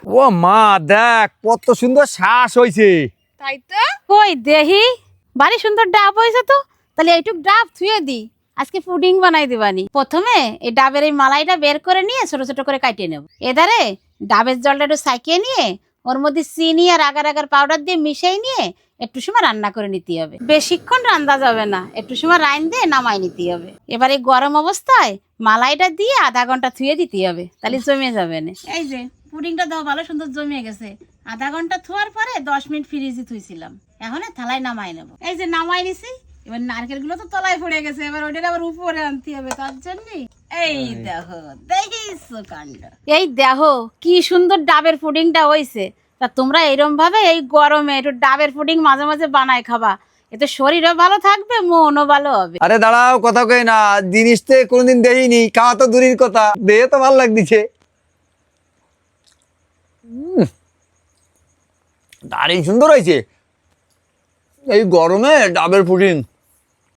ও মা দেখ কত সুন্দর শ্বাস হইছে। তাই তো কই দেহি বাড়ি সুন্দর ডাব হয়েছে তো। তাহলে এইটুক ডাব থুয়ে দি, আজকে পুডিং বানাই দিবানি। প্রথমে এই ডাবের এই মালাইটা বের করে নিয়ে ছোট ছোট করে কাটিয়ে নেব। এধারে ডাবের জলটা একটু সাইকিয়ে নিয়ে ওর মধ্যে চিনি আর আগার আগার পাউডার দিয়ে মিশিয়ে নিয়ে একটু সময় রান্না করে নিতে হবে। বেশিক্ষণ রান্না যাবে না, একটু সময় রাইন দিয়ে নামাই নিতে হবে। এবার এই গরম অবস্থায় মালাইটা দিয়ে আধা ঘন্টা থুয়ে দিতে হবে, তাহলে জমে যাবে না। এই যে পুডিংটা দাও ভালো সুন্দর জমে গেছে। আধা ঘন্টা থোয়ার পরে 10 মিনিট ফ্রিজে থুইছিলাম, এখন থালায় নামাই নেবো। এই যে নামাই নিছি। এবার নারকেল গুলো তো তলায় পড়ে গেছে, এবার ওইটা আবার উপরে আনতে হবে। তার জন্য এই দেখো দেখিস কাণ্ড। এই দেখো কি সুন্দর ডাবের পুডিংটা হইছে। তা তোমরা এরকম ভাবে এই গরমে একটু ডাবের পুডিং মাঝে মাঝে বানায় খাবা, এতে শরীরও ভালো থাকবে, মনও ভালো হবে। আরে দাঁড়াও, কথা কই না, জিনিসটা কোনোদিন দেখিনি, খাওয়া তো দূরের কথা, দেহে তো ভালো লাগতেছে। দারুণ সুন্দর হয়েছে এই গরমে ডাবের পুডিং।